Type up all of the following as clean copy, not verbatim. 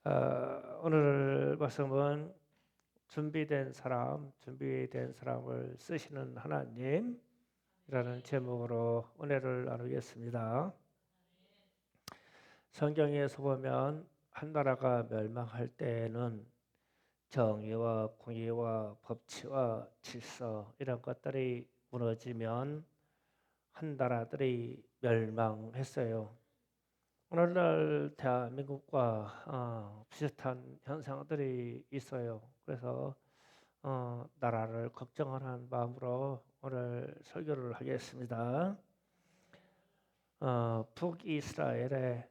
오늘 말씀은 준비된 사람을 쓰시는 하나님이라는 제목으로 은혜를 나누겠습니다. 성경에서 보면 한 나라가 멸망할 때에는 정의와 공의와 법치와 질서 이런 것들이 무너지면 한 나라들이 멸망했어요. 오늘날 대한민국과 비슷한 현상들이 있어요. 그래서 나라를 걱정하는 마음으로 오늘 설교를 하겠습니다. 북이스라엘의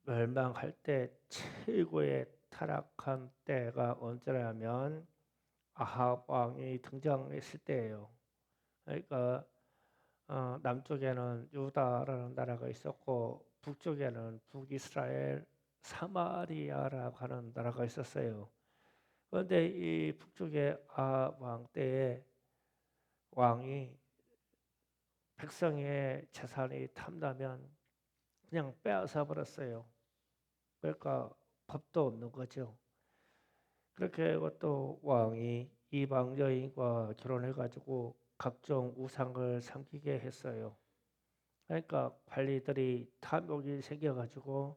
멸망할 때 최고의 타락한 때가 언제냐면 아합 왕이 등장했을 때예요. 그러니까 남쪽에는 유다라는 나라가 있었고 북쪽에는 북이스라엘 사마리아라고 하는 나라가 있었어요. 그런데 이 북쪽의 아합 왕 때에 왕이 백성의 재산이 탐나면 그냥 빼앗아 버렸어요. 그러니까 법도 없는 거죠. 그렇게 또 왕이 이방 여인과 결혼해가지고 각종 우상을 섬기게 했어요. 그러니까 관리들이 탐욕이 생겨가지고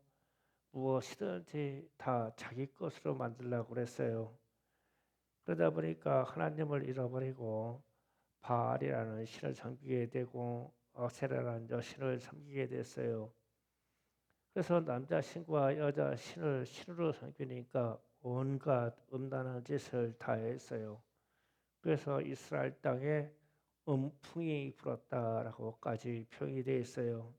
무엇이든지 다 자기 것으로 만들려고 그랬어요. 그러다 보니까 하나님을 잃어버리고 바알이라는 신을 섬기게 되고 아세라라는 여신을 섬기게 됐어요. 그래서 남자 신과 여자 신을 신으로 섬기니까 온갖 음란한 짓을 다 했어요. 그래서 이스라엘 땅에 음풍이 불었다라고까지 표현이 되어 있어요.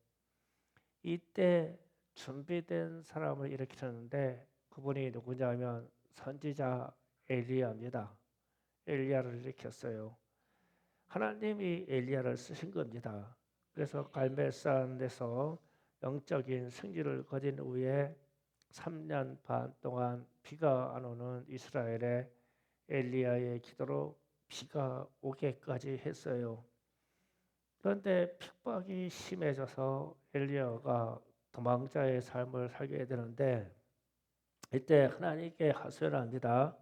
이때 준비된 사람을 일으키는데 그분이 누구냐면 선지자 엘리야입니다. 엘리야를 일으켰어요. 하나님이 엘리야를 쓰신 겁니다. 그래서 갈멜산에서 영적인 승리를 거둔 후에 3년 반 동안 비가 안 오는 이스라엘에 엘리야의 기도로 비가 오게까지 했어요. 그런데 핍박이 심해져서 엘리야가 도망자의 삶을 살게 되는데 이때 하나님께 하소연합니다.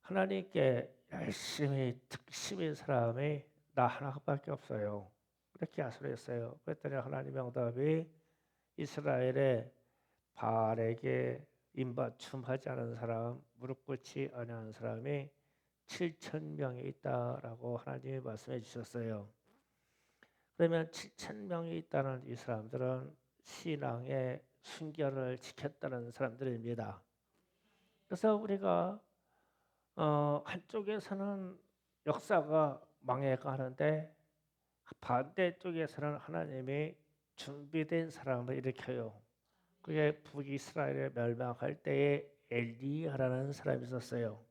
하나님께 열심히 특심인 사람이 나 하나밖에 없어요. 그렇게 하소연했어요. 그랬더니 하나님의 응답이 이스라엘의 바알에게 인바춤하지 않은 사람, 무릎 꿇지 아니하는 사람이 7천 명이 있다라고 하나님이 말씀해 주셨어요. 그러면 7천 명이 있다는 이 사람들은 신앙의 순결을 지켰다는 사람들입니다. 그래서 우리가 한쪽에서는 역사가 망해가는데 반대쪽에서는 하나님이 준비된 사람을 일으켜요. 그게 북이스라엘에 멸망할 때에 엘리야라는 사람이 있었어요.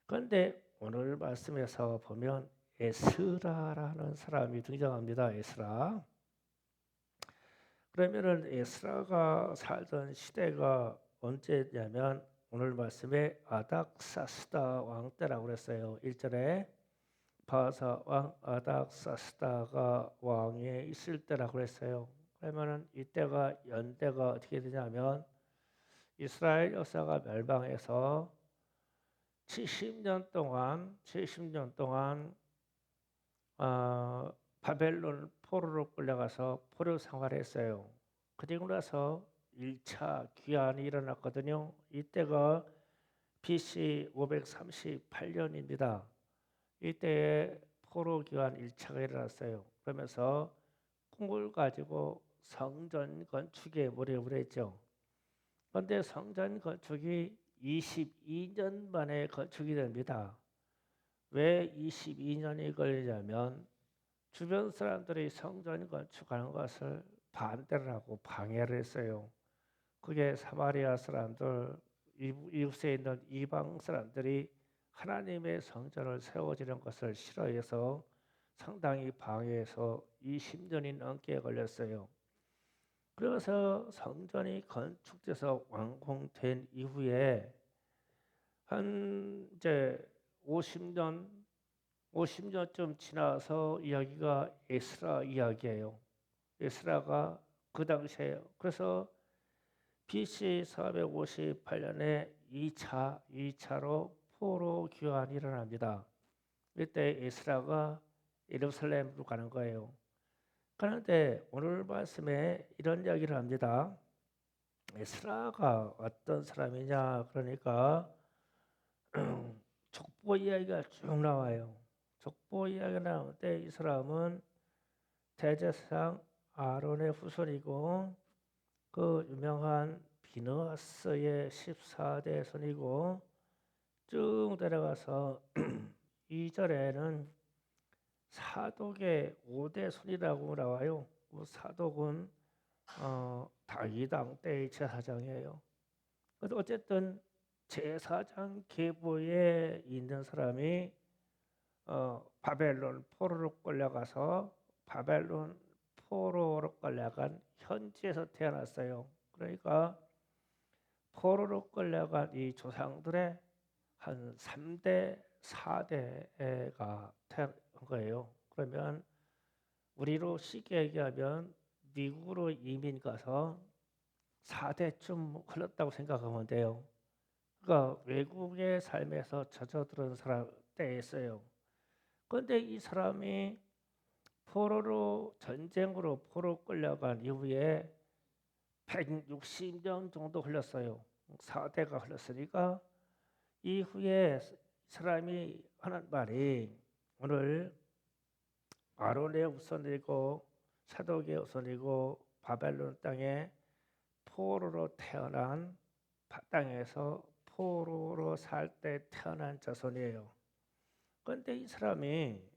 그런데 오늘 말씀에서 보면 에스라라는 사람이 등장합니다. 에스라. 그러면은 에스라가 살던 시대가 언제냐면 오늘 말씀에 아닥사스다 왕 때라고 그랬어요. 1절에 바사 왕 아닥사스다가 왕에 있을 때라고 그랬어요. 그러면은 이때가 연대가 어떻게 되냐면 이스라엘 역사가 멸망해서 70년 동안 바벨론 포로로 끌려가서 포로 생활했어요. 그리고 나서 1차 귀환이 일어났거든요. 이때가 BC 538년입니다. 이때에 포로 귀환 1차가 일어났어요. 그러면서 꿈을 가지고 성전 건축에 몰입을 했죠. 그런데 성전 건축이 22년 만에 건축이 됩니다. 왜 22년이 걸리냐면 주변 사람들이 성전 건축하는 것을 반대를 하고 방해를 했어요. 그게 사마리아 사람들, 이웃에 있는 이방 사람들이 하나님의 성전을 세워지는 것을 싫어해서 상당히 방해해서 20년이 넘게 걸렸어요. 그래서 성전이 건축돼서 완공된 이후에 한 이제 50년쯤 지나서 이야기가 에스라 이야기예요. 에스라가 그 당시에요. 그래서 BC 458년에 2차로 포로 귀환이 일어납니다. 이때 에스라가 예루살렘으로 가는 거예요. 그런데 오늘 말씀에 이런 이야기를 합니다. 에스라가 어떤 사람이냐 그러니까 족보 이야기가 쭉 나와요. 족보 이야기가 나오는데 이 사람은 대제사장 아론의 후손이고 그 유명한 비느하스의 14대 손이고 쭉 내려가서 2절에는 사독의 5대 손이라고 나와요. 그 사독은 다윗 왕 때의 제사장이에요. 어쨌든 제사장 계보에 있는 사람이 바벨론 포로로 끌려가서 바벨론 포로로 끌려간 현지에서 태어났어요. 그러니까 포로로 끌려간 이 조상들의 한 3대, 4대가 태어난 거예요. 그러면 우리로 쉽게 얘기하면 미국으로 이민 가서 4대쯤 흘렀다고 생각하면 돼요. 그러니까 외국의 삶에서 젖어들은 사람 때였어요. 그런데 이 사람이 전쟁으로 포로 끌려간 이후에 160년 정도 흘렀어요. 4대가 흘렀으니까 이후에 사람이 하는 말이 오늘 아론의 후손이고 사독의 후손이고 바벨론 땅에 포로로 태어난 땅에서 포로로 살 때 태어난 자손이에요. 그런데 이 사람이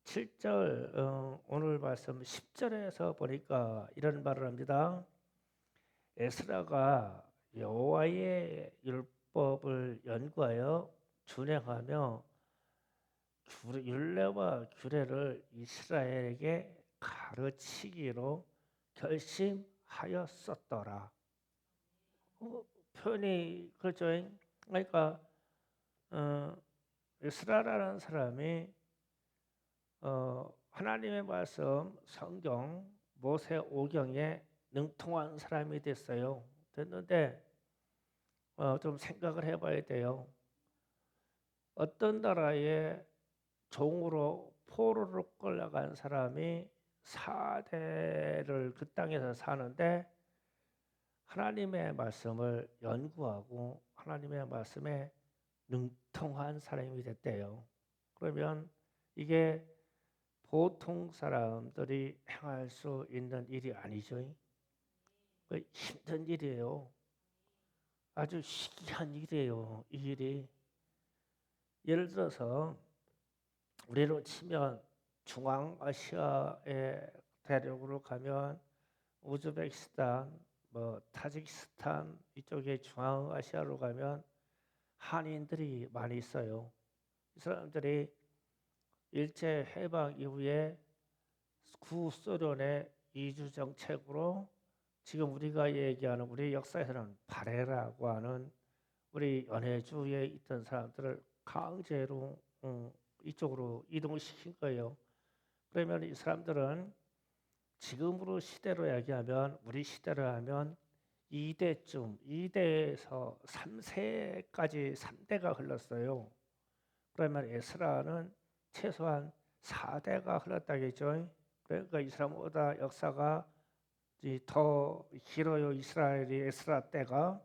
7절 오늘 말씀 10절에서 보니까 이런 말을 합니다. 에스라가 여호와의 율법을 연구하여 준행하며 율례와 규례를 이스라엘에게 가르치기로 결심하였었더라. 표현이 그렇죠. 그러니까 에스라라는 사람이 하나님의 말씀 성경 모세 오경에 능통한 사람이 됐어요. 됐는데 좀 생각을 해봐야 돼요. 어떤 나라의 종으로 포로로 끌려간 사람이 4대를 그 땅에서 사는데 하나님의 말씀을 연구하고 하나님의 말씀에 능통한 사람이 됐대요. 그러면 이게 보통 사람들이 행할 수 있는 일이 아니죠. 힘든 일이에요. 아주 희귀한 일이에요. 이 일이. 예를 들어서 우리로 치면 중앙아시아의 대륙으로 가면 우즈베키스탄, 타지키스탄 이쪽에 중앙아시아로 가면 한인들이 많이 있어요. 이 사람들이 일제 해방 이후에 구소련의 이주 정책으로 지금 우리가 얘기하는 우리 역사에서는 바레라고 하는 우리 연해주에 있던 사람들을 강제로 이쪽으로 이동시킨 거예요. 그러면 이 사람들은 지금으로 시대로 얘기하면 우리 시대로 하면 2대에서 3세까지 3대가 흘렀어요. 그러면 에스라는 최소한 4대가 흘렀다겠죠. 그러니까 이 사람보다 역사가 더 길어요. 이스라엘이 에스라 때가.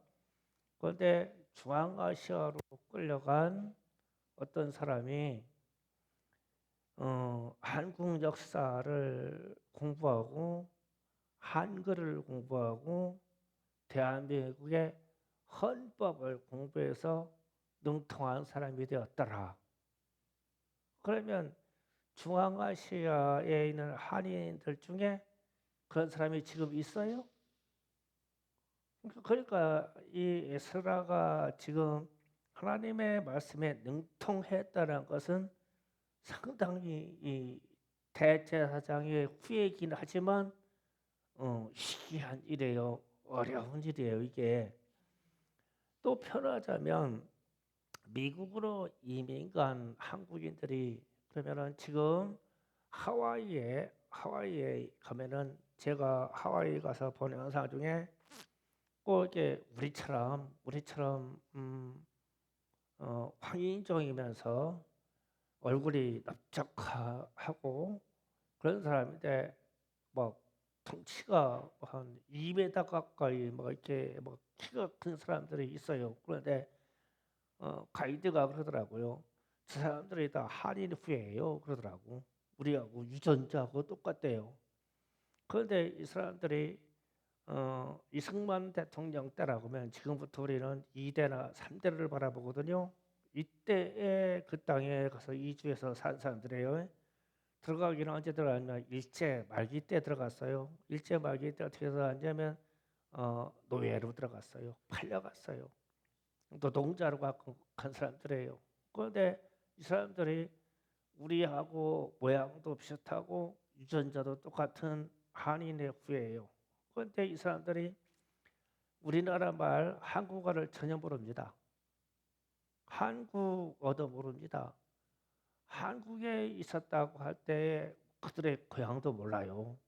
그런데 중앙아시아로 끌려간 어떤 사람이 한국 역사를 공부하고 한글을 공부하고 대한민국의 헌법을 공부해서 능통한 사람이 되었더라. 그러면 중앙아시아에 있는 한인들 중에 그런 사람이 지금 있어요? 그러니까 이 에스라가 지금 하나님의 말씀에 능통했다는 것은 상당히 이 대제사장의 후예이긴 하지만 희귀한 일이에요. 어려운 일이에요. 이게 또 편하자면 미국으로 이민 간 한국인들이 그러면은 지금 하와이에 가면은 제가 하와이 가서 본 영상 중에 꼭 이게 우리처럼 황인종이면서 얼굴이 넓적하고 그런 사람인데 뭐 덩치가 한 2m 가까이 뭐 이렇게 뭐 키가 큰 사람들이 있어요. 그런데 가이드가 그러더라고요. 저 사람들이 다 한인 후예예요. 그러더라고. 우리하고 유전자하고 똑같대요. 그런데 이 사람들이 이승만 대통령 때라고 하면 지금부터 우리는 2대나 3대를 바라보거든요. 이때에 그 땅에 가서 이주해서 산 사람들이에요. 들어가기는 언제 들어갔냐? 일제 말기 때 들어갔어요. 일제 말기 때 어떻게 들어갔냐면 노예로 들어갔어요. 팔려갔어요. 노동자로 갖고 간 사람들이에요. 그런데 이 사람들이 우리하고 모양도 비슷하고 유전자도 똑같은 한인의 후예예요. 그런데 이 사람들이 우리나라 말 한국어를 전혀 모릅니다. 한국어도 모릅니다. 한국에 있었다고 할 때 그들의 고향도 몰라요.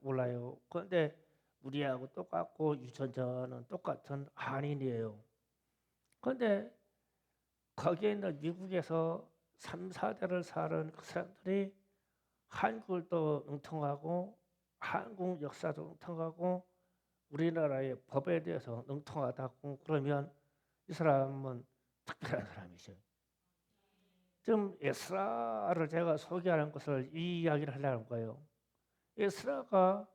몰라요. 그런데 우리하고 똑같고 유전자는 똑같은 한인이에요. 그런데 거기에 있는 미국에서 3, 4대를 사는 그 사람들이 한국을 또 응통하고 한국 역사도 응통하고 우리나라의 법에 대해서 능통하다고 그러면 이 사람은 특별한 사람이죠. 지금 에스라를 제가 소개하는 것을 이 이야기를 하려는 거예요. 에스라가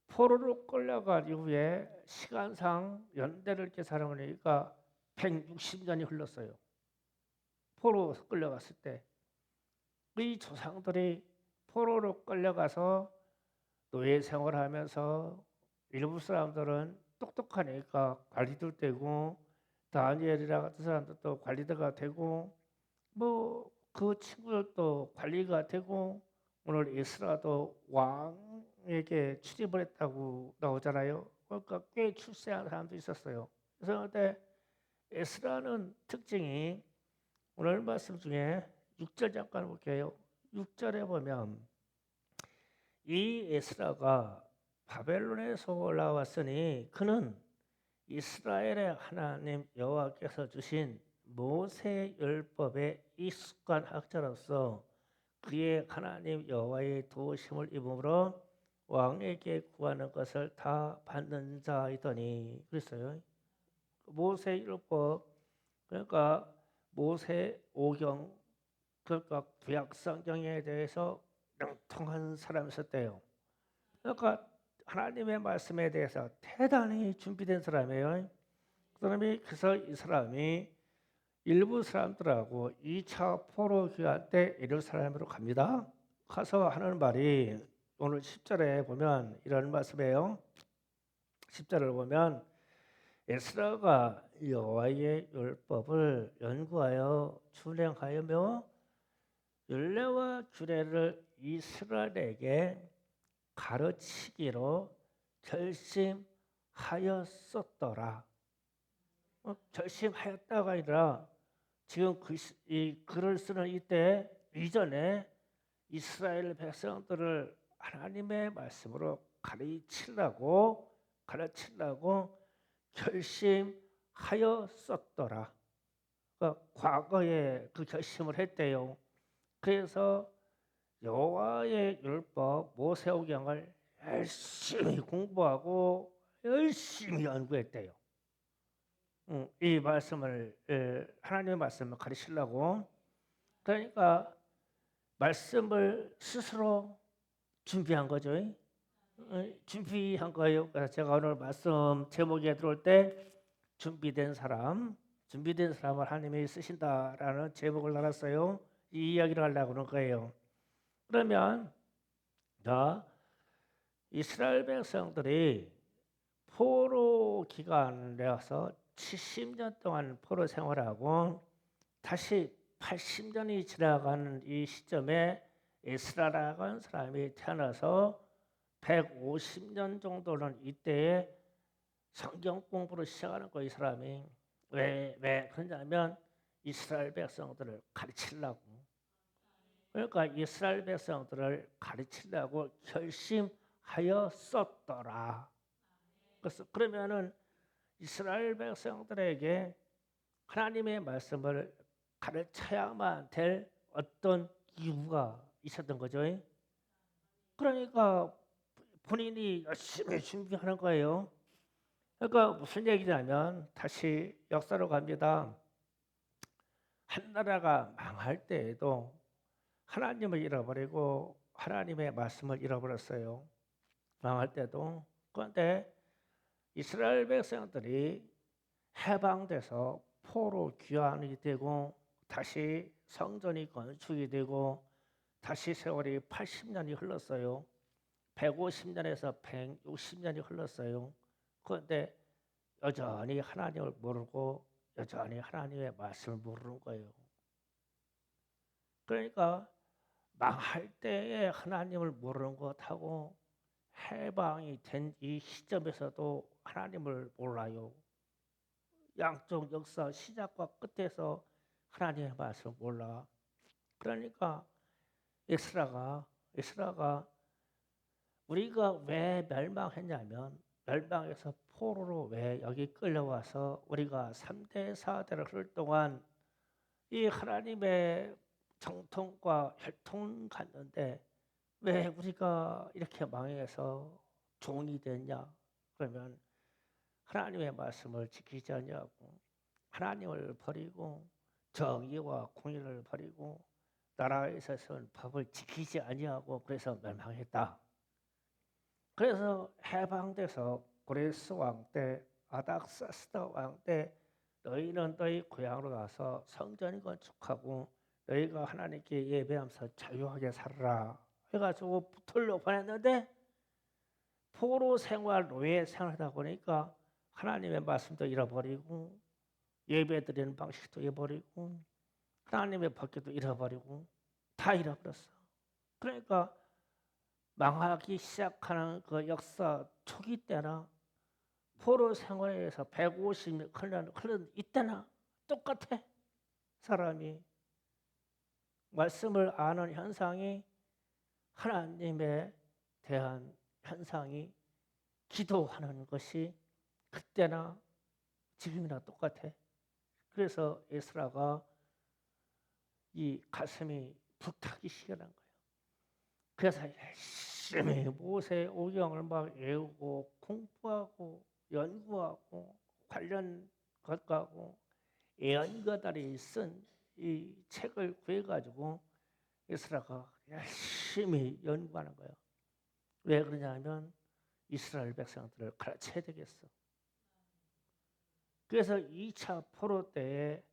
포로로 끌려간 이후에 시간상 연대를 계산하니까 160년이 흘렀어요. 포로 끌려갔을 때 이 조상들이 포로로 끌려가서 노예 생활하면서 일부 사람들은 똑똑하니까 관리도 되고 다니엘이라 같은 사람들도 관리자가 되고 뭐 그 친구들도 관리가 되고 오늘 에스라도 왕에게 출입을 했다고 나오잖아요. 그러니까 꽤 출세한 사람도 있었어요. 그래서 그때 에스라는 특징이 오늘 말씀 중에 6절 잠깐 볼게요. 6절에 보면 이 에스라가 바벨론에서 올라왔으니 그는 이스라엘의 하나님 여호와께서 주신 모세 율법에 익숙한 학자로서 그의 하나님 여호와의 도우심을 입음으로 왕에게 구하는 것을 다 받는 자이더니 그랬어요. 모세 율법 그러니까 모세 오경 그러니까 구약 성경에 대해서 능통한 사람이 있었대요. 그러니까 하나님의 말씀에 대해서 대단히 준비된 사람이에요. 그래서 이 사람이 일부 사람들하고 2차 포로 귀환 때 예루살렘으로 갑니다. 가서 하는 말이 오늘 10절에 보면 이런 말씀이에요. 10절을 보면 에스라가 여호와의 율법을 연구하여 준행하여며 율례와 규례를 이스라엘에게 가르치기로 결심하였었더라. 결심하였다가 아니라 지금 이 글을 쓰는 이때 이전에 이스라엘 백성들을 하나님의 말씀으로 가르치려고 결심하였었더라. 그러니까 과거에 그 결심을 했대요. 그래서 여호와의 율법 모세오경을 열심히 공부하고 열심히 연구했대요. 이 말씀을 하나님의 말씀을 가르치려고 그러니까 말씀을 스스로 준비한 거죠. 준비한 거예요. 그래서 제가 오늘 말씀 제목에 들어올 때 준비된 사람을 하나님이 쓰신다라는 제목을 달았어요. 이 이야기를 하려고 하는 거예요. 그러면 이스라엘 백성들이 포로 기간을 내서 70년 동안 포로 생활하고 다시 80년이 지나가는 이 시점에 에스라라고 하는 사람이 태어나서 150년 정도는 이때에 성경 공부를 시작하는 거예요. 이 사람이 왜 그러냐면 이스라엘 백성들을 가르치려고. 그러니까 이스라엘 백성들을 가르치려고 결심하였었더라. 그래서 그러면은 이스라엘 백성들에게 하나님의 말씀을 가르쳐야만 될 어떤 이유가 있었던 거죠. 그러니까 본인이 열심히 준비하는 거예요. 그러니까 무슨 얘기냐면 다시 역사로 갑니다. 한 나라가 망할 때에도 하나님을 잃어버리고 하나님의 말씀을 잃어버렸어요. 망할 때도. 그런데 이스라엘 백성들이 해방돼서 포로 귀환이 되고 다시 성전이 건축이 되고 다시 세월이 80년이 흘렀어요. 150년에서 160년이 흘렀어요. 그런데 여전히 하나님을 모르고 여전히 하나님의 말씀을 모르는 거예요. 그러니까 망할 때에 하나님을 모르는 것하고 해방이 된 이 시점에서도 하나님을 몰라요. 양쪽 역사 시작과 끝에서 하나님의 말씀을 몰라. 그러니까 에스라가 우리가 왜 멸망했냐면 멸망에서 포로로 왜 여기 끌려와서 우리가 3대 4대를 흐를 동안 이 하나님의 정통과 혈통을 갖는데 왜 우리가 이렇게 망해서 종이 됐냐? 그러면 하나님의 말씀을 지키지 않냐고 하나님을 버리고 정의와 공의를 버리고 나라에 있어서는 법을 지키지 아니하고 그래서 멸망했다. 그래서 해방돼서 고레스 왕 때 아닥사스다 왕 때 너희는 너희 고향으로 가서 성전 건축하고 너희가 하나님께 예배하면서 자유하게 살아라 해가지고 돌려보냈는데 포로 생활, 노예 생활하다 보니까 하나님의 말씀도 잃어버리고 예배드리는 방식도 잃어버리고 하나님의 법궤도 잃어버리고 다 잃어버렸어. 그러니까 망하기 시작하는 그 역사 초기 때나 포로 생활에서 150년 흘른 이때나 똑같아. 사람이 말씀을 아는 현상이 하나님에 대한 현상이 기도하는 것이 그때나 지금이나 똑같아. 그래서 에스라가 이 가슴이 불타기 시작한 거예요. 그래서 열심히 모세 오경을 막 외우고 공부하고 연구하고 관련 것하고 예언가들이 쓴 이 책을 구해가지고 에스라가 열심히 연구하는 거예요. 왜 그러냐면 이스라엘 백성들을 가르쳐야 되겠어. 그래서 2차 포로 때에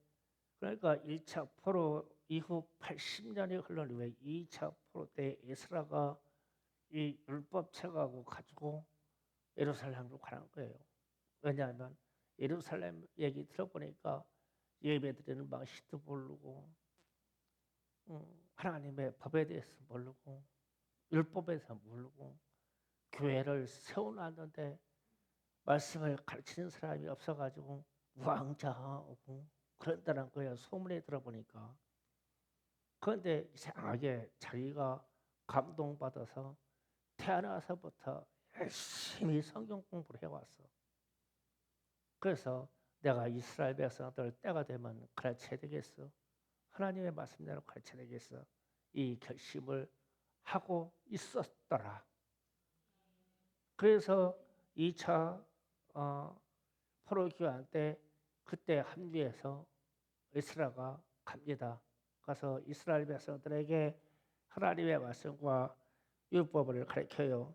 그러니까 1차 포로 이후 80년이 흘러난 후에 2차 포로 때 에스라가 이 율법책하고 가지고 예루살렘으로 가는 거예요. 왜냐하면 예루살렘 얘기 들어보니까 예배드리는 방식도 모르고 하나님의 법에 대해서 모르고 율법에 대해서 모르고 교회를 세워놨는데 말씀을 가르치는 사람이 없어가지고 우왕좌왕하고 그런다는 거예요. 소문에 들어보니까. 그런데 이상하게 자기가 감동받아서 태어나서부터 열심히 성경 공부를 해왔어. 그래서 내가 이스라엘 백성들 때가 되면 가르쳐야 되겠어. 하나님의 말씀대로 가르쳐야 되겠어. 이 결심을 하고 있었더라. 그래서 2차 포로 교환 때 그때 합류해서 에스라가 갑니다. 가서 이스라엘 백성들에게 하나님의 말씀과 율법을 가르쳐요.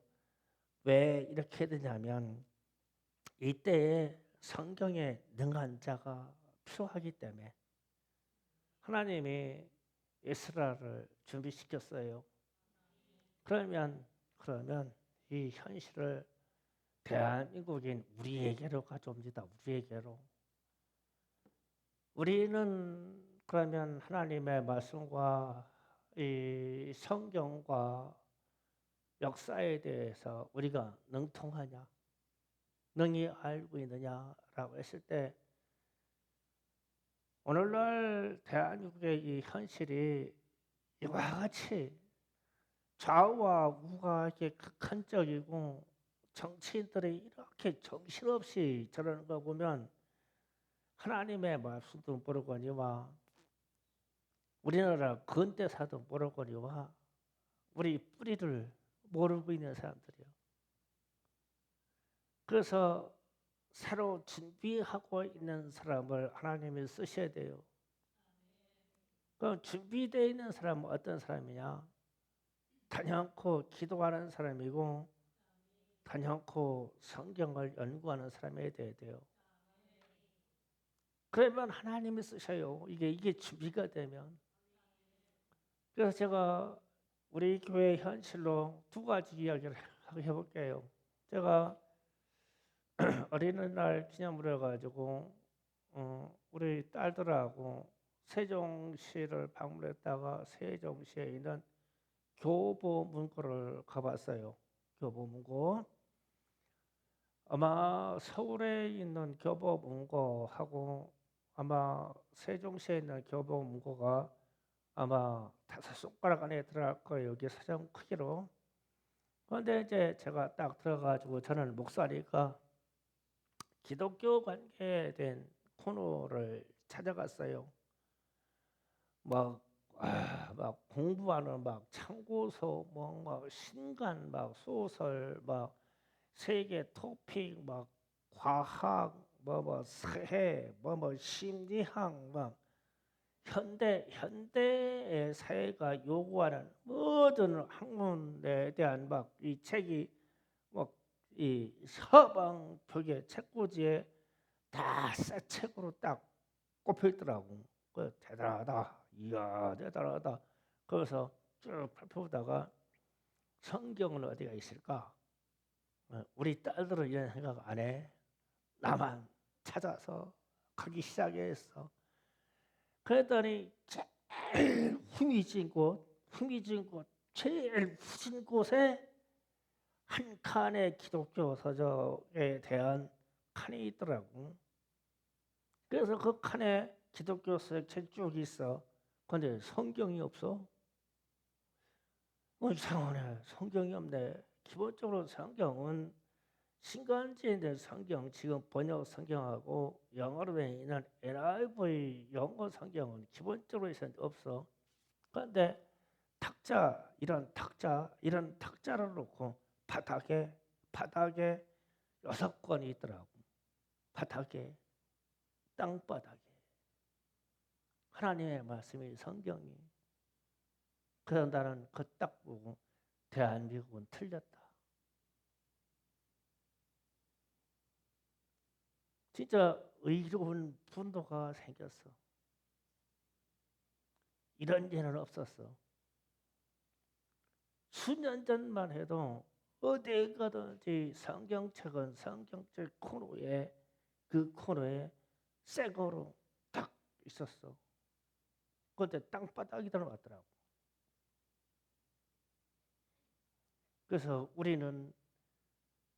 왜 이렇게 되냐면 이때에 성경에 능한 자가 필요하기 때문에 하나님이 에스라를 준비시켰어요. 그러면 이 현실을 대한민국인 우리에게로 가져옵니다. 우리에게로. 우리는 그러면 하나님의 말씀과 이 성경과 역사에 대해서 우리가 능통하냐? 능히 알고 있느냐라고 했을 때 오늘날 대한민국의 이 현실이 이와 같이 좌우와 우가 이렇게 극한적이고 정치인들이 이렇게 정신없이 저러는 거 보면 하나님의 말씀도 모르거니와 우리나라 근대사도 모르거니와 우리 뿌리를 모르고 있는 사람들이요. 그래서 새로 준비하고 있는 사람을 하나님이 쓰셔야 돼요. 그럼 준비되어 있는 사람은 어떤 사람이냐? 단연코 기도하는 사람이고 단연코 성경을 연구하는 사람이 돼야 돼요. 그러면 하나님이 쓰셔요. 이게 준비가 되면. 그래서 제가 우리 교회 현실로 두 가지 이야기를 해볼게요. 제가 어린이날 기념으로 해가지고 우리 딸들하고 세종시를 방문했다가 세종시에 있는 교보문고를 가봤어요. 교보문고. 아마 서울에 있는 교보문고하고 아마 세종시에 있는 교보문고가 아마 5손가락 안에 들어갈 거예요. 여기 사정 크기로. 그런데 이제 제가 딱 들어가지고 저는 목사니까 기독교 관계된 코너를 찾아갔어요. 막 공부하는 막 참고서, 막 신간, 막 소설, 막 세계 토픽, 막 과학, 사회, 심리학, 막 현대의 사회가 요구하는 모든 학문에 대한 막 이 책이 막 이 서방 벽에 책꽂이에 다 새 책으로 딱 꼽혀 있더라고. 그 대단하다. 이야 대단하다. 그래서 쭉 살펴보다가 성경은 어디가 있을까? 우리 딸들은 이런 생각 안 해. 나만 찾아서 가기 시작했어. 그랬더니 제일 흥미진 곳, 제일 후진 곳에 한 칸의 기독교 서적에 대한 칸이 있더라고. 그래서 그 칸에 기독교 서적 쭉 있어. 근데 성경이 없어. 이상하네. 성경이 없네. 기본적으로 성경은 신간지에 대한 성경, 지금 번역 성경하고 영어로 돼 있는 NIV 영어 성경은 기본적으로 없어. 그런데 이런 탁자를 놓고 바닥에 6권이 있더라고. 바닥에, 땅바닥에. 하나님의 말씀이 성경이. 그래서 나는 그 딱 보고 대한민국은 틀렸다. 진짜 의로운 분노가 생겼어. 이런 일은 없었어. 수년 전만 해도 어디에 가든지 성경책은 성경책 코너에 그 코너에 새 거로 딱 있었어. 그런데 땅바닥이 들어갔더라고. 그래서 우리는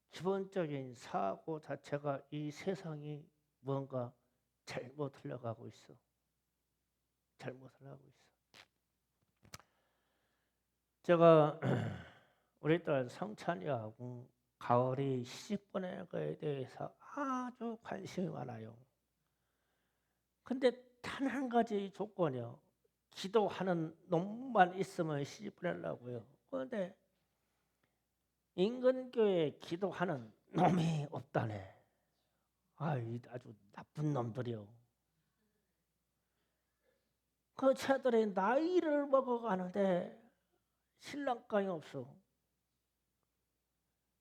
기본적인 사고 자체가 이 세상이 뭔가 잘못 흘러가고 있어. 잘못 흘러가고 있어. 제가 우리 딸 성찬이하고 가을이 시집 보내는 거에 대해서 아주 관심이 많아요. 근데 단 한 가지 조건이요. 기도하는 놈만 있으면 시집 보내려고요. 그런데 인근교회에 기도하는 놈이 없다네. 아주 나쁜 놈들이요. 그 차들이 나이를 먹어가는데 신랑감이 없어.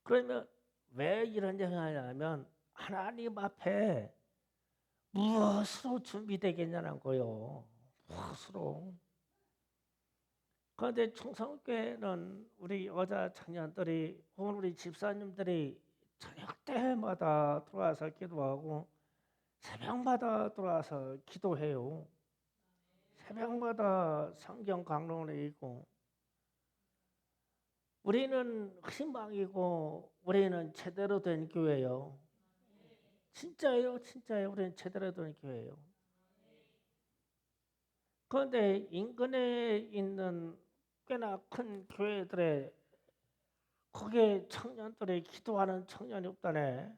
그러면 왜 이런 얘기를 하냐면 하나님 앞에 무엇으로 준비되겠냐는 거요. 무엇으로. 그런데 충성교회는 우리 여자 청년들이 혹은 우리 집사님들이 저녁 때마다 들어와서 기도하고 새벽마다 들어와서 기도해요. 새벽마다 성경 강론이 있고 우리는 희망이고 우리는 제대로 된 교회예요. 진짜예요. 우리는 제대로 된 교회예요. 그런데 인근에 있는 꽤나 큰 교회들에 거기에 청년들이 기도하는 청년이 없다네.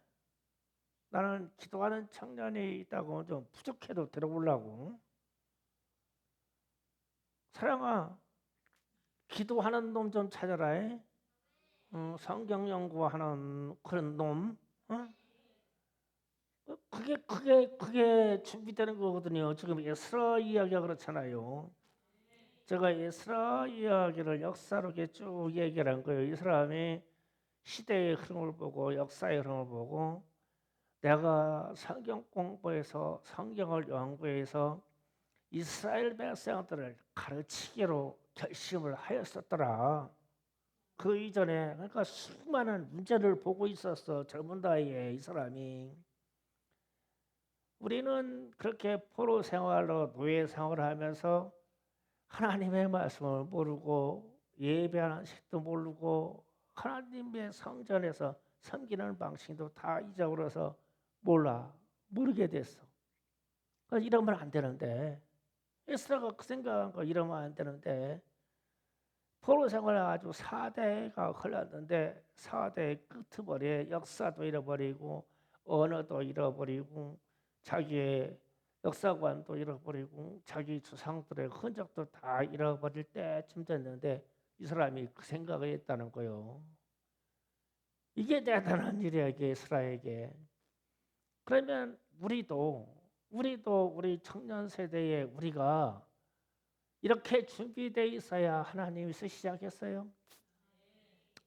나는 기도하는 청년이 있다고 좀 부족해도 들어보려고. 사랑아, 기도하는 놈 좀 찾아라. 성경 연구하는 그런 놈. 어? 그게 준비되는 거거든요. 지금 에스라 이야기가 그렇잖아요. 제가 에스라 이야기를 역사롭게 쭉 얘기를 한 거예요. 이 사람이 시대의 흐름을 보고 역사의 흐름을 보고 내가 성경 공부해서 성경을 연구해서 이스라엘 백성들을 가르치기로 결심을 하였었더라. 그 이전에 그러니까 수많은 문제를 보고 있었어. 젊은 나이에 이 사람이. 우리는 그렇게 포로 생활로 노예 생활을 하면서 하나님의 말씀을 모르고 예배하는 식도 모르고 하나님의 성전에서 섬기는 방식도 다 잊어버려서 모르게 됐어. 그래서 이러면 안 되는데 에스라가 그 생각한 거 이러면 안 되는데 포로 생활을 아주 4대가 흘렀는데 4대의 끄트머리에 역사도 잃어버리고 언어도 잃어버리고 자기의 역사관도 잃어버리고 자기 조상들의 흔적도 다 잃어버릴 때쯤 됐는데 이 사람이 그 생각을 했다는 거예요. 이게 대단한 일이야, 이게 에스라에게. 그러면 우리도 우리 청년 세대에 우리가 이렇게 준비되어 있어야 하나님이 쓰시지 않겠어요?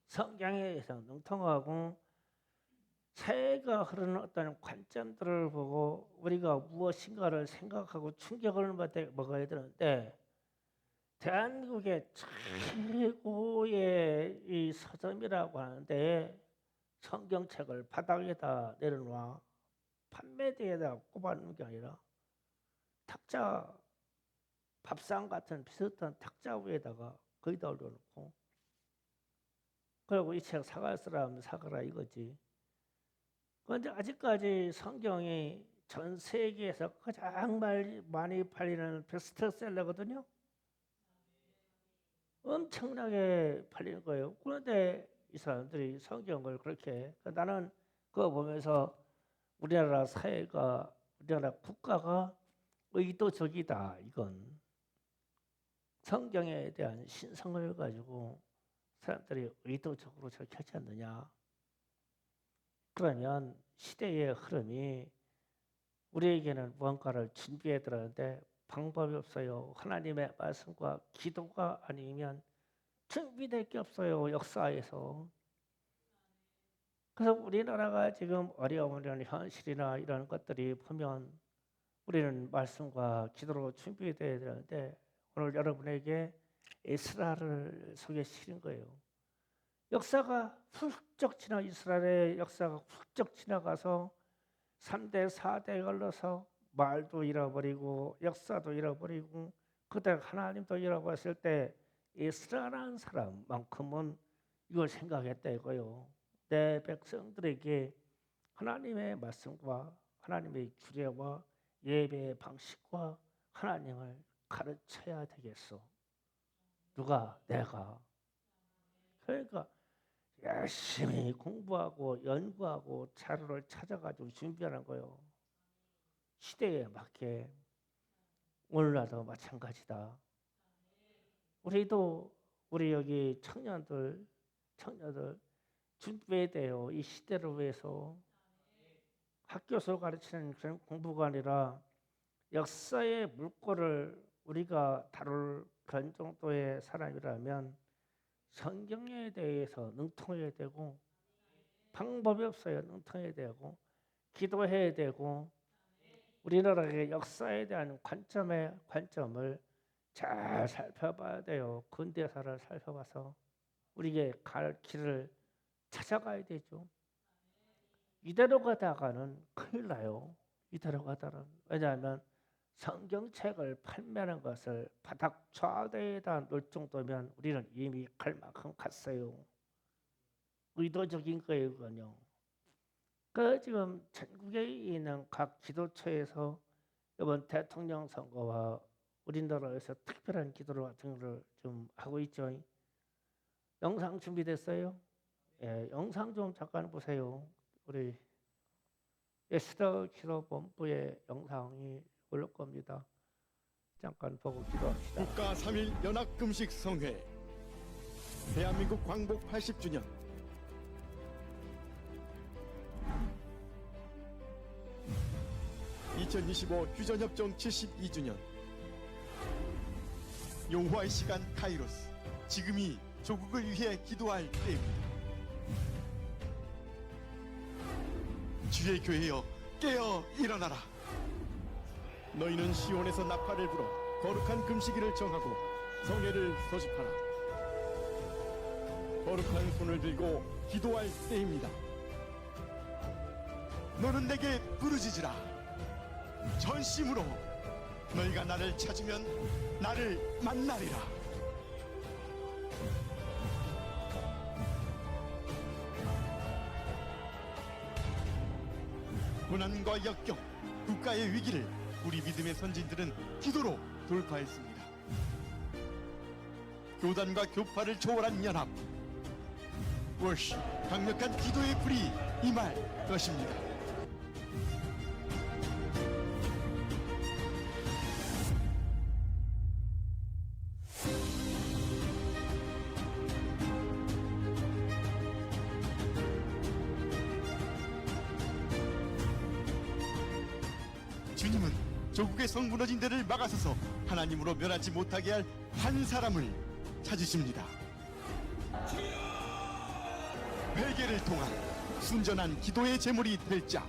성경에서 능통하고 새가 흐르는 어떤 관점들을 보고 우리가 무엇인가를 생각하고 충격을 먹어야 되는데 대한민국의 최고의 이 서점이라고 하는데 성경책을 바닥에다 내려놔 판매대에다 꼽아놓는 게 아니라 탁자 밥상 같은 비슷한 탁자 위에다가 거기다 올려놓고 그리고 이 책 사갈 사람 사가라 이거지. 그런데 아직까지 성경이 전 세계에서 가장 많이 팔리는 베스트셀러거든요. 엄청나게 팔리는 거예요. 그런데 이 사람들이 성경을 그렇게 나는 그거 보면서 우리나라 사회가 우리나라 국가가 의도적이다 이건 성경에 대한 신성을 가지고 사람들이 의도적으로 저렇게 하지 않느냐. 그러면 시대의 흐름이 우리에게는 무언가를 준비해 드렸는데 방법이 없어요. 하나님의 말씀과 기도가 아니면 준비될 게 없어요. 역사에서. 그래서 우리나라가 지금 어려운 현실이나 이런 것들이 보면 우리는 말씀과 기도로 준비되어야 되는데 오늘 여러분에게 에스라를 소개시키는 거예요. 역사가 훌쩍 지나 이스라엘의 역사가 훌쩍 지나가서 3대 4대 걸러서 말도 잃어버리고 역사도 잃어버리고 그때 하나님도 잃어버렸을 때 에스라라는 사람만큼은 이걸 생각했다 이거요. 내 백성들에게 하나님의 말씀과 하나님의 규례와 예배의 방식과 하나님을 가르쳐야 되겠어. 누가? 내가. 그러니까 열심히 공부하고 연구하고 자료를 찾아가지고 준비하는 거예요. 시대에 맞게. 오늘날도 마찬가지다. 우리 여기 청년들 준비해야 돼요. 이 시대를 위해서. 학교에서 가르치는 그런 공부가 아니라 역사의 물꼬를 우리가 다룰 그런 정도의 사람이라면 성경에 대해서 능통해야 되고 방법이 없어요. 능통해야 되고 기도해야 되고 우리나라의 역사에 대한 관점을 잘 살펴봐야 돼요. 근대사를 살펴봐서 우리에게 갈 길을 찾아가야 되죠. 이대로 가다가는 큰일 나요. 이대로 가다는 왜냐하면 성경책을 판매하는 것을 바닥 좌대에다 놓을 정도면 우리는 이미 갈 만큼 갔어요. 의도적인 거예요, 그건요. 그 지금 전국에 있는 각 지도처에서 이번 대통령 선거와 우리나라에서 특별한 기도 같은 거를 좀 하고 있죠. 영상 준비됐어요? 예, 영상 좀 잠깐 보세요. 우리 예스더 기도 본부의 영상이 올릴 겁니다. 잠깐 보고 기도합시다. 국가 3.1 연합금식 성회, 대한민국 광복 80주년, (2025) 휴전협정 72주년, 용화의 시간 카이로스, 지금이 조국을 위해 기도할 때입니다. 주의 교회여 깨어 일어나라. 너희는 시온에서 나팔을 불어 거룩한 금식일을 정하고 성회를 소집하라. 거룩한 손을 들고 기도할 때입니다. 너는 내게 부르짖으라. 전심으로 너희가 나를 찾으면 나를 만나리라. 고난과 역경, 국가의 위기를 우리 믿음의 선진들은 기도로 돌파했습니다. 교단과 교파를 초월한 연합, 월시 강력한 기도의 불이 임할 것입니다. 주님은 조국의 성 무너진 데를 막아서서 하나님으로 멸하지 못하게 할 한 사람을 찾으십니다. 회개를 통한 순전한 기도의 제물이 될 자,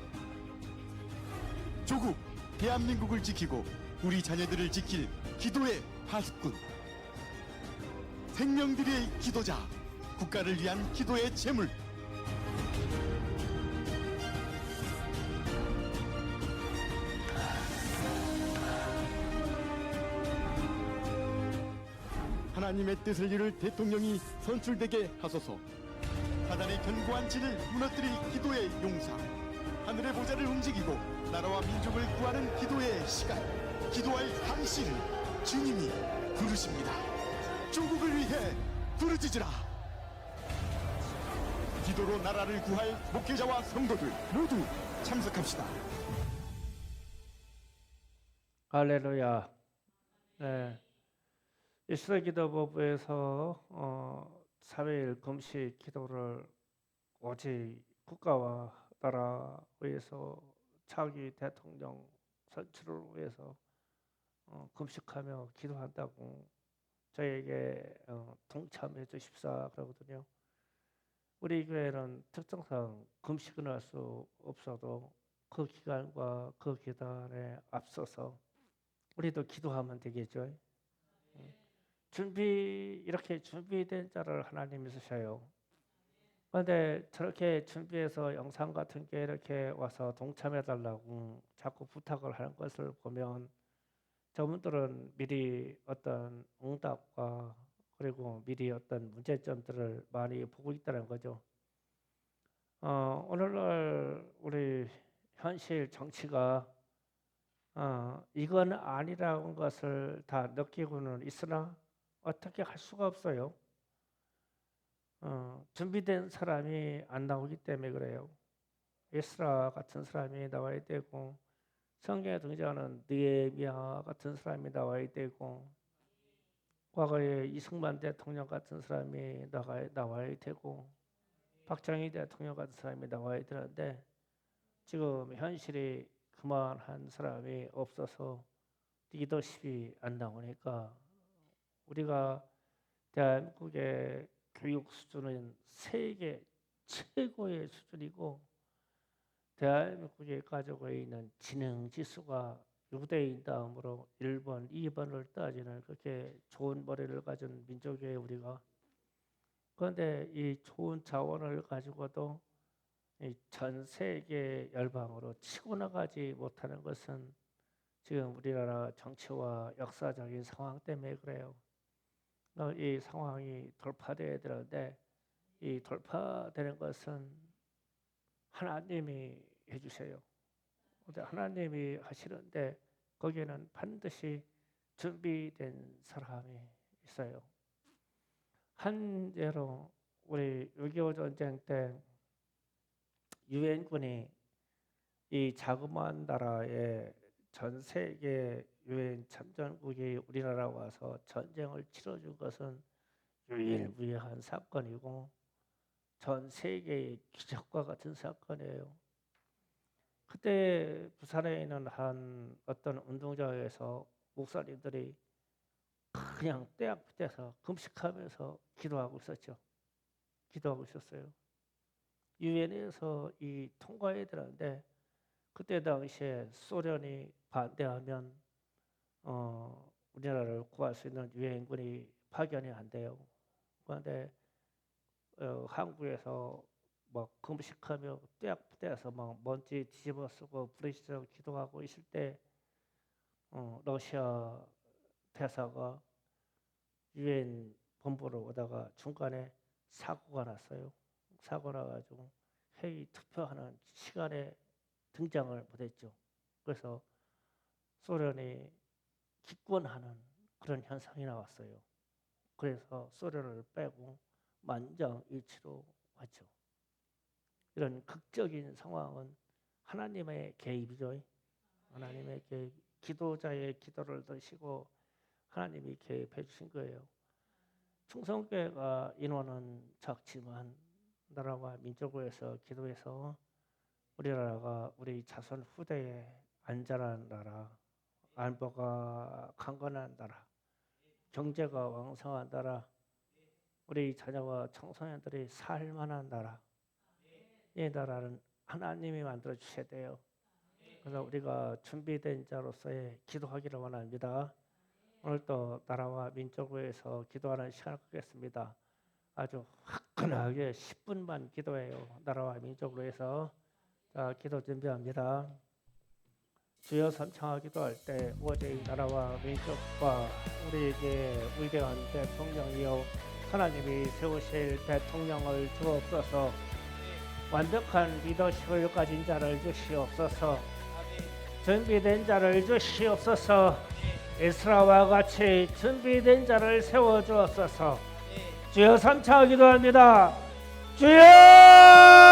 조국 대한민국을 지키고 우리 자녀들을 지킬 기도의 파수꾼, 생명들의 기도자, 국가를 위한 기도의 제물. 하나님의 뜻을 이룰 대통령이 선출되게 하소서. 사단의 견고한 진을 무너뜨릴 기도의 용사, 하늘의 보좌를 움직이고 나라와 민족을 구하는 기도의 시간, 기도할 당신을 주님이 부르십니다. 조국을 위해 부르짖으라. 기도로 나라를 구할 목회자와 성도들 모두 참석합시다. 할렐루야. 네. 예스더 기도본부에서 3일 금식 기도를 오직 국가와 나라 위해서 차기 대통령 선출을 위해서 금식하며 기도한다고 저에게 동참해 주십사 그러거든요. 우리 교회는 특성상 금식은 할 수 없어도 그 기간과 그 기간에 앞서서 우리도 기도하면 되겠죠. 이렇게 준비된 자를 하나님이 쓰셔요. 그런데 저렇게 준비해서 영상 같은 게 이렇게 와서 동참해 달라고 자꾸 부탁을 하는 것을 보면 저분들은 미리 어떤 응답과 그리고 미리 어떤 문제점들을 많이 보고 있다는 거죠. 오늘날 우리 현실 정치가 이건 아니라는 것을 다 느끼고는 있으나 어떻게 할 수가 없어요. 준비된 사람이 안 나오기 때문에 그래요. 에스라 같은 사람이 나와야 되고 성경에 등장하는 느헤미야 같은 사람이 나와야 되고 과거에 이승만 대통령 같은 사람이 나와야 되고 박정희 대통령 같은 사람이 나와야 되는데 지금 현실이 그만한 사람이 없어서 리더십이 안 나오니까 우리가 대한민국의 교육 수준은 세계 최고의 수준이고 대한민국이 가지고 있는 지능 지수가 유대인 다음으로 1번, 2번을 따지는 그렇게 좋은 머리를 가진 민족이에요 우리가. 그런데 이 좋은 자원을 가지고도 전 세계 열방으로 치고 나가지 못하는 것은 지금 우리나라 정치와 역사적인 상황 때문에 그래요. 이 상황이 돌파되어야 되는데 이 돌파되는 것은 하나님이 해주세요. 근데 하나님이 하시는데 거기에는 반드시 준비된 사람이 있어요. 한제로 우리 6.25 전쟁 때 유엔군이 이 자그마한 나라에 전 세계 유엔 참전국이 우리나라 와서 전쟁을 치러준 것은 유일무이한 사건이고 전 세계의 기적과 같은 사건이에요. 그때 부산에 있는 한 어떤 운동장에서 목사님들이 그냥 떼약볕에서 금식하면서 기도하고 있었죠. 기도하고 있었어요. 유엔에서 이 통과해야 되는데 그때 당시에 소련이 반대하면 우리나라를 구할 수 있는 유엔군이 파견이 안 돼요. 그런데 한국에서 막 금식하며 떼약볕에서 막 먼지 뒤집어 쓰고 부르짖어 기도하고 있을 때 러시아 대사가 유엔 본부로 오다가 중간에 사고가 났어요. 사고 나가지고 회의 투표하는 시간에 등장을 못했죠. 그래서 소련이 기권하는 그런 현상이 나왔어요. 그래서 소련을 빼고 만장일치로 왔죠. 이런 극적인 상황은 하나님의 개입이죠. 하나님의 개입, 기도자의 기도를 드시고 하나님이 개입해 주신 거예요. 충성교회가 인원은 작지만 나라와 민족을 위해서 기도해서 우리나라가 우리 자손 후대에 안전한 나라, 안보가 강건한 나라, 경제가 왕성한 나라, 우리 자녀와 청소년들이 살만한 나라, 이 나라는 하나님이 만들어 주셔야 돼요. 그래서 우리가 준비된 자로서의 기도하기를 원합니다. 오늘도 나라와 민족을 위해서 기도하는 시간을 갖겠습니다. 아주 화끈하게 10분만 기도해요. 나라와 민족을 위해서. 자, 기도 준비합니다. 주여 삼창하 기도할 때 오직 나라와 민족과 우리에게 위대한 대통령이요 하나님이 세우실 대통령을 주옵소서. 완벽한 리더십을 가진 자를 주시옵소서. 준비된 자를 주시옵소서. 에스라와 같이 준비된 자를 세워주옵소서. 주여 삼창하 기도합니다. 주여!